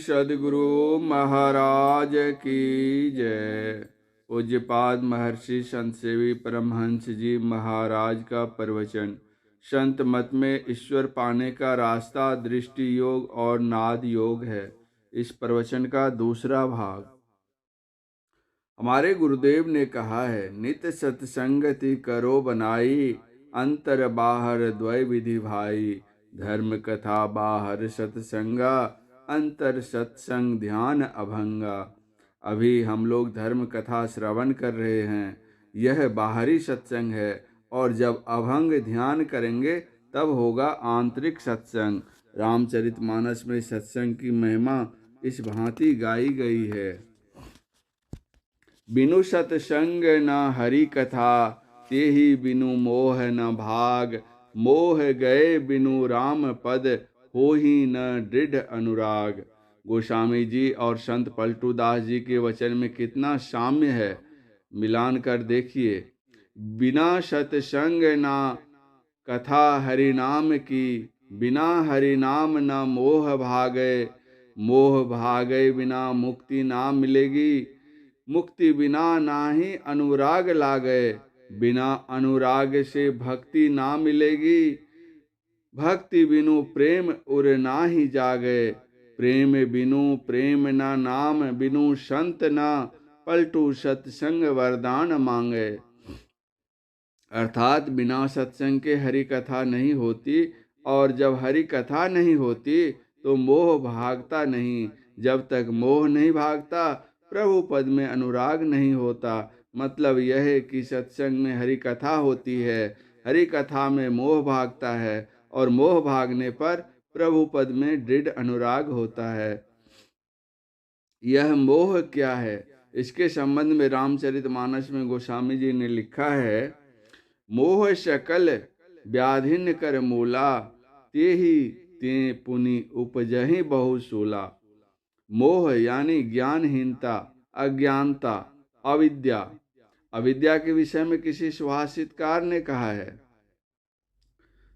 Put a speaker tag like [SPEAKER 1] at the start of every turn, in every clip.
[SPEAKER 1] सद्गुरु महाराज की जय। पूज्यपाद महर्षि संत सेवी परमहंस जी महाराज का प्रवचन। संत मत में ईश्वर पाने का रास्ता दृष्टि योग और नाद योग है। इस प्रवचन का दूसरा भाग। हमारे गुरुदेव ने कहा है, नित सत्संगति करो बनाई, अंतर बाहर द्वय विधि भाई। धर्म कथा बाहर सत्संगा, अंतर सत्संग ध्यान अभंगा। अभी हम लोग धर्म कथा श्रवण कर रहे हैं, यह बाहरी सत्संग है, और जब अभंग ध्यान करेंगे तब होगा आंतरिक सत्संग। रामचरितमानस में सत्संग की महिमा इस भांति गाई गई है। बिनु सत्संग न हरि कथा, तेहि बिनु मोह न भाग। मोह गए बिनु राम पद, होहि न दृढ़ अनुराग। गोस्वामी जी और संत पलटूदास जी के वचन में कितना साम्य है, मिलान कर देखिए। बिना सत्संग ना कथा हरि नाम की, बिना हरि नाम न मोह भागे। मोह भागे बिना मुक्ति ना मिलेगी, मुक्ति बिना नाही अनुराग लागे। बिना अनुराग से भक्ति ना मिलेगी, भक्ति बिनु प्रेम उर नाही जागे। प्रेम बिनु प्रेम ना नाम, बिनु संत ना पलटू सत्संग वरदान मांगे। अर्थात बिना सत्संग के हरि कथा नहीं होती, और जब हरि कथा नहीं होती तो मोह भागता नहीं। जब तक मोह नहीं भागता, प्रभु पद में अनुराग नहीं होता। मतलब यह है कि सत्संग में हरि कथा होती है, हरि कथा में मोह भागता है, और मोह भागने पर प्रभु पद में दृढ़ अनुराग होता है। यह मोह क्या है, इसके संबंध में रामचरितमानस में गोस्वामी जी ने लिखा है, मोह शकल व्याधिन कर मूला, तेहि ते पुनि उपजहि बहु सूला। मोह यानी ज्ञानहीनता, अज्ञानता, अविद्या। अविद्या के विषय में किसी सुभाषितकार ने कहा है,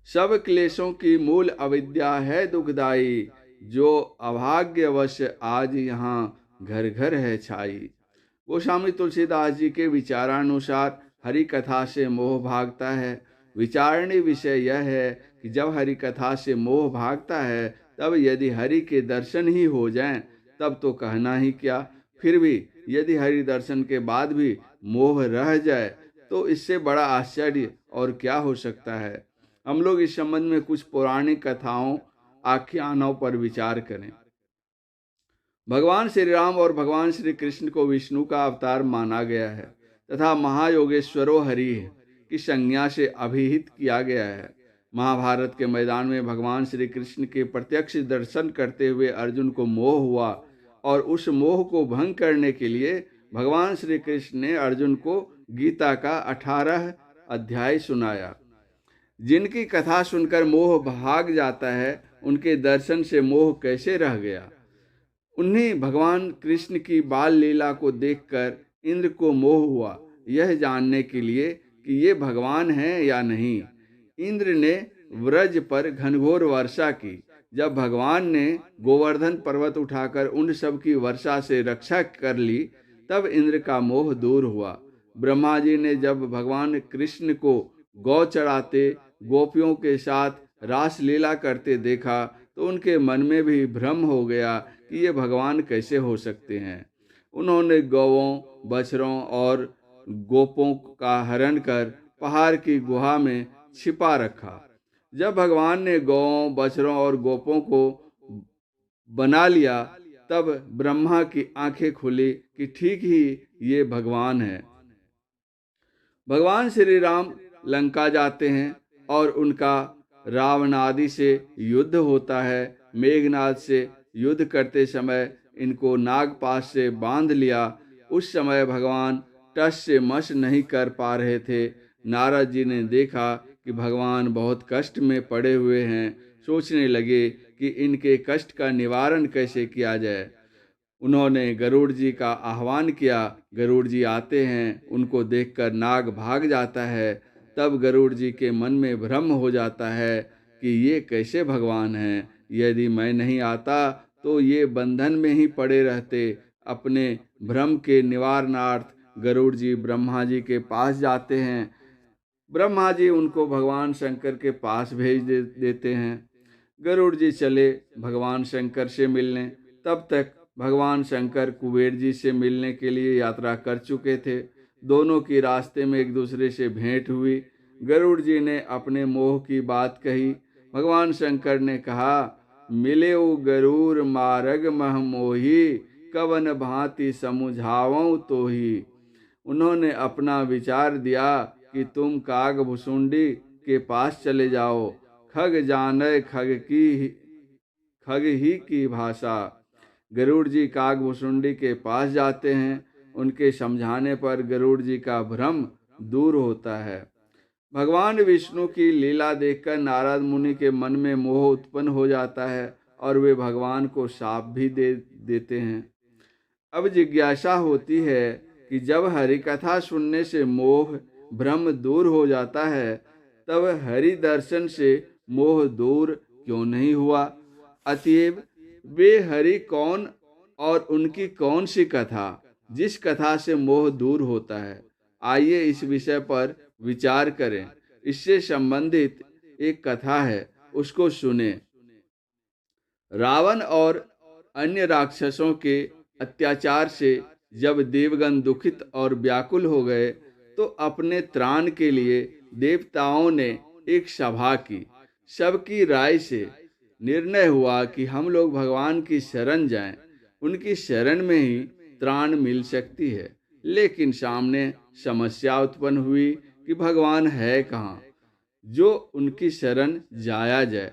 [SPEAKER 1] सब क्लेशों की मूल अविद्या है दुखदाई, जो अभाग्यवश आज यहाँ घर घर है छाई। गोस्वामी तुलसीदास जी के विचारानुसार हरि कथा से मोह भागता है। विचारणीय विषय यह है कि जब हरि कथा से मोह भागता है, तब यदि हरि के दर्शन ही हो जाएं, तब तो कहना ही क्या। फिर भी यदि हरि दर्शन के बाद भी मोह रह जाए, तो इससे बड़ा आश्चर्य और क्या हो सकता है। हम लोग इस संबंध में कुछ पौराणिक कथाओं, आख्यानों पर विचार करें। भगवान श्री राम और भगवान श्री कृष्ण को विष्णु का अवतार माना गया है तथा महायोगेश्वरो हरि की संज्ञा से अभिहित किया गया है। महाभारत के मैदान में भगवान श्री कृष्ण के प्रत्यक्ष दर्शन करते हुए अर्जुन को मोह हुआ, और उस मोह को भंग करने के लिए भगवान श्री कृष्ण ने अर्जुन को गीता का 18 अध्याय सुनाया। जिनकी कथा सुनकर मोह भाग जाता है, उनके दर्शन से मोह कैसे रह गया। उन्हें भगवान कृष्ण की बाल लीला को देखकर इंद्र को मोह हुआ, यह जानने के लिए कि ये भगवान हैं या नहीं। इंद्र ने व्रज पर घनघोर वर्षा की। जब भगवान ने गोवर्धन पर्वत उठाकर उन सब की वर्षा से रक्षा कर ली, तब इंद्र का मोह दूर हुआ। ब्रह्मा जी ने जब भगवान कृष्ण को गौ चराते, गोपियों के साथ रास लीला करते देखा, तो उनके मन में भी भ्रम हो गया कि ये भगवान कैसे हो सकते हैं। उन्होंने गौओं, बछड़ों और गोपों का हरण कर पहाड़ की गुहा में छिपा रखा। जब भगवान ने गौओं, बछड़ों और गोपों को बना लिया, तब ब्रह्मा की आंखें खुली कि ठीक ही ये भगवान है। भगवान श्री राम लंका जाते हैं और उनका रावण आदि से युद्ध होता है। मेघनाद से युद्ध करते समय इनको नागपाश से बांध लिया। उस समय भगवान टस से मस नहीं कर पा रहे थे। नारद जी ने देखा कि भगवान बहुत कष्ट में पड़े हुए हैं। सोचने लगे कि इनके कष्ट का निवारण कैसे किया जाए। उन्होंने गरुड़ जी का आह्वान किया। गरुड़ जी आते हैं, उनको देखकर नाग भाग जाता है। तब गरुड़ जी के मन में भ्रम हो जाता है कि ये कैसे भगवान हैं। यदि मैं नहीं आता तो ये बंधन में ही पड़े रहते। अपने भ्रम के निवारणार्थ गरुड़ जी ब्रह्मा जी के पास जाते हैं। ब्रह्मा जी उनको भगवान शंकर के पास भेज देते हैं। गरुड़ जी चले भगवान शंकर से मिलने। तब तक भगवान शंकर कुबेर जी से मिलने के लिए यात्रा कर चुके थे। दोनों की रास्ते में एक दूसरे से भेंट हुई। गरुड़ जी ने अपने मोह की बात कही। भगवान शंकर ने कहा, मिले ओ गरुड़ मारग मह मोही, कवन भांति समुझावऊं तोही। उन्होंने अपना विचार दिया कि तुम कागभुसुंडी के पास चले जाओ। खग जाने खग ही की भाषा। गरुड़ जी कागभुसुंडी के पास जाते हैं। उनके समझाने पर गरुड़ जी का भ्रम दूर होता है। भगवान विष्णु की लीला देखकर नारद मुनि के मन में मोह उत्पन्न हो जाता है और वे भगवान को शाप भी देते हैं। अब जिज्ञासा होती है कि जब हरि कथा सुनने से मोह भ्रम दूर हो जाता है, तब हरि दर्शन से मोह दूर क्यों नहीं हुआ? अतएव वे हरि कौन और उनकी कौन सी कथा जिस कथा से मोह दूर होता है? आइए इस विषय पर विचार करें। इससे संबंधित एक कथा है, उसको सुने। रावण और अन्य राक्षसों के अत्याचार से जब देवगण दुखित और व्याकुल हो गए, तो अपने त्राण के लिए देवताओं ने एक सभा की। सबकी राय से निर्णय हुआ कि हम लोग भगवान की शरण जाएं। उनकी शरण में ही त्राण मिल सकती है। लेकिन सामने समस्या उत्पन्न हुई कि भगवान है कहाँ जो उनकी शरण जाया जाए।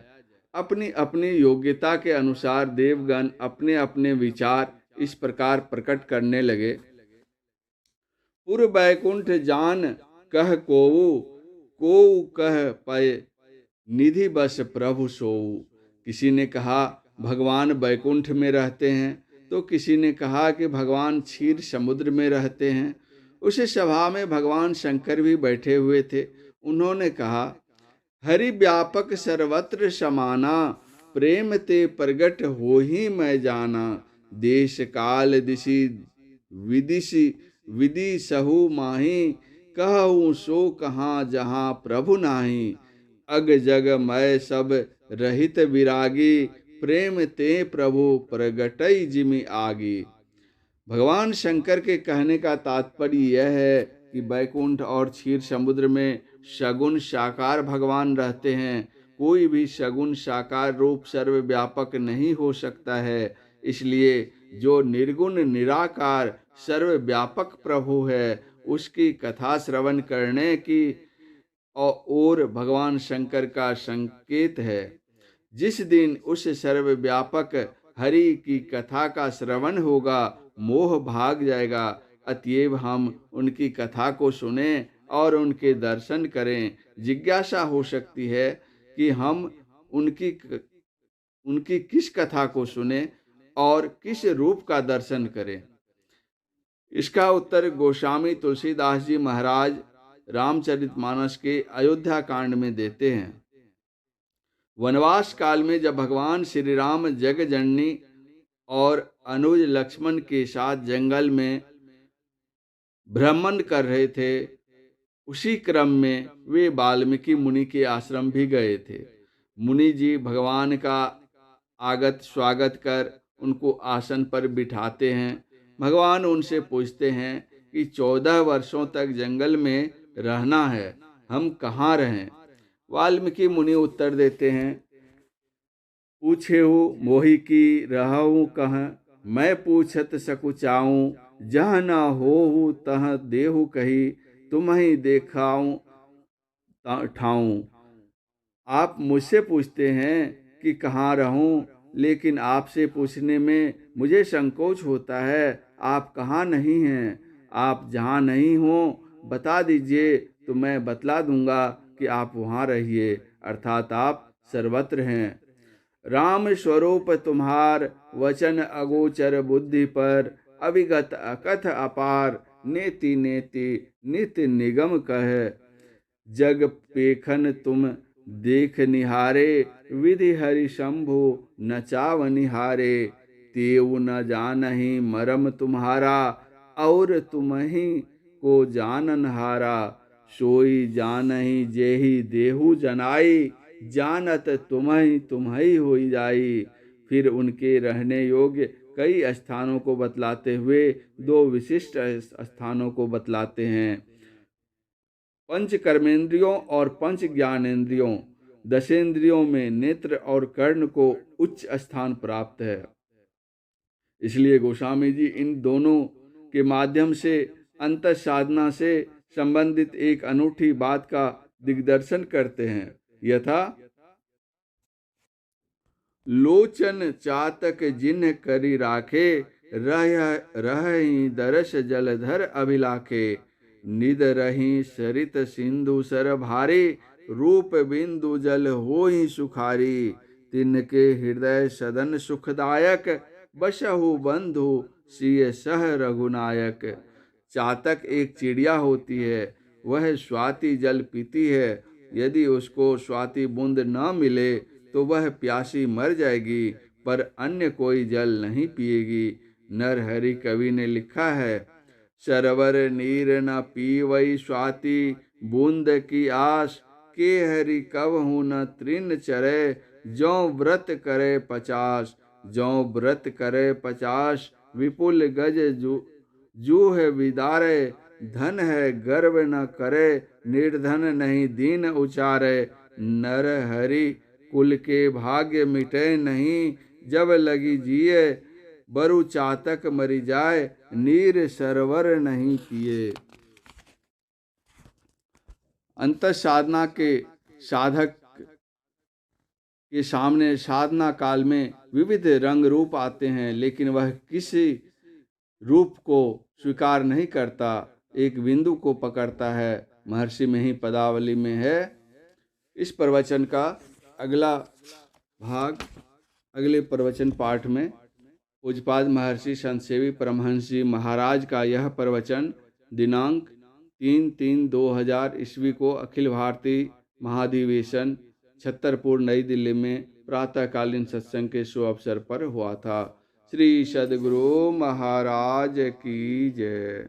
[SPEAKER 1] अपनी अपनी योग्यता के अनुसार देवगण अपने अपने विचार इस प्रकार प्रकट करने लगे। पुर बैकुंठ जान कह कोऊ, कोऊ कह पय निधि बस प्रभु सोऊ। किसी ने कहा भगवान बैकुंठ में रहते हैं, तो किसी ने कहा कि भगवान क्षीर समुद्र में रहते हैं। उस सभा में भगवान शंकर भी बैठे हुए थे। उन्होंने कहा, हरि व्यापक सर्वत्र समाना, प्रेम ते प्रगट हो ही मैं जाना। देश काल दिशि विदिशि विधि सहु माही, कहूँ सो कहाँ जहाँ प्रभु नाही। अग जग मैं सब रहित विरागी, प्रेम ते प्रभु प्रगटई जिमि आगी। भगवान शंकर के कहने का तात्पर्य यह है कि बैकुंठ और क्षीर समुद्र में सगुण साकार भगवान रहते हैं। कोई भी सगुण साकार रूप सर्वव्यापक नहीं हो सकता है। इसलिए जो निर्गुण निराकार सर्वव्यापक प्रभु है, उसकी कथा श्रवण करने की और भगवान शंकर का संकेत है। जिस दिन उस सर्वव्यापक हरि की कथा का श्रवण होगा, मोह भाग जाएगा। अतएव हम उनकी कथा को सुने और उनके दर्शन करें। जिज्ञासा हो सकती है कि हम उनकी किस कथा को सुने और किस रूप का दर्शन करें। इसका उत्तर गोस्वामी तुलसीदास जी महाराज रामचरितमानस के अयोध्या कांड में देते हैं। वनवास काल में जब भगवान श्री राम जगजननी और अनुज लक्ष्मण के साथ जंगल में भ्रमण कर रहे थे, उसी क्रम में वे वाल्मीकि मुनि के आश्रम भी गए थे। मुनि जी भगवान का आगत स्वागत कर उनको आसन पर बिठाते हैं। भगवान उनसे पूछते हैं कि 14 वर्षों तक जंगल में रहना है, हम कहाँ रहें? वाल्मीकि मुनि उत्तर देते हैं, पूछे हो मोहि की रहूं कह, मैं पूछत सकुचाऊं। जहाँ न हो तह देहु कही, तुम्हें देखाऊं ठाऊं। आप मुझसे पूछते हैं कि कहाँ रहूं, लेकिन आपसे पूछने में मुझे संकोच होता है। आप कहाँ नहीं हैं? आप जहाँ नहीं हो बता दीजिए, तो मैं बतला दूंगा कि आप वहाँ रहिए, अर्थात आप सर्वत्र हैं। राम स्वरूप तुम्हार, वचन अगोचर बुद्धि पर। अविगत अकथ अपार, नेति नेति नित निगम कह। जग पेखन तुम देख निहारे विधि हरि शंभु नचाव निहारे। तेऊ न जानहि मरम तुम्हारा और तुम्हि को जानन हारा। सोई जानहि जेहि देहु जनाई जानत तुम्हि होई जाई। फिर उनके रहने योग्य कई स्थानों को बतलाते हुए दो विशिष्ट स्थानों को बतलाते हैं। पंच कर्मेंद्रियों और पंच ज्ञानेंद्रियों, दशेंद्रियों में नेत्र और कर्ण को उच्च स्थान प्राप्त है। इसलिए गोस्वामी जी इन दोनों के माध्यम से अंतः साधना से संबंधित एक अनूठी बात का दिग्दर्शन करते हैं। यथा लोचन चातक जिन्ह करी राखे रहि दरस जलधर अभिलाखे। निद रही सरित सिंधु सर भारी रूप बिंदु जल होई सुखारी। तिनके हृदय सदन सुखदायक बसहु बंधु सिय सह रघुनायक। चातक एक चिड़िया होती है, वह स्वाति जल पीती है। यदि उसको स्वाति बूंद न मिले तो वह प्यासी मर जाएगी, पर अन्य कोई जल नहीं पिएगी। नरहरि कवि ने लिखा है, सरवर नीर न पीवई स्वाति बूंद की आस। के हरि कवहु न तृण चरे जौ व्रत करे 50। जौ व्रत करे 50 विपुल गज जूह विदारे। धन है गर्व न करे निर्धन नहीं दीन उचारे। नर हरि कुल के भाग्य मिटे नहीं जब लगी जिए। बरु चातक मरी जाए नीर सरवर नहीं पिए। अंतर साधना के साधक के सामने साधना काल में विविध रंग रूप आते हैं, लेकिन वह किसी रूप को स्वीकार नहीं करता, एक बिंदु को पकड़ता है। महर्षि में ही पदावली में है। इस प्रवचन का अगला भाग अगले प्रवचन पाठ में पूज्यपाद महर्षि संतसेवी परमहंस जी महाराज का यह प्रवचन दिनांक 3/3/2000 ईस्वी को अखिल भारतीय महाधिवेशन छतरपुर नई दिल्ली में प्रातःकालीन सत्संग के शुभ अवसर पर हुआ था। श्री सद्गुरु महाराज की जय।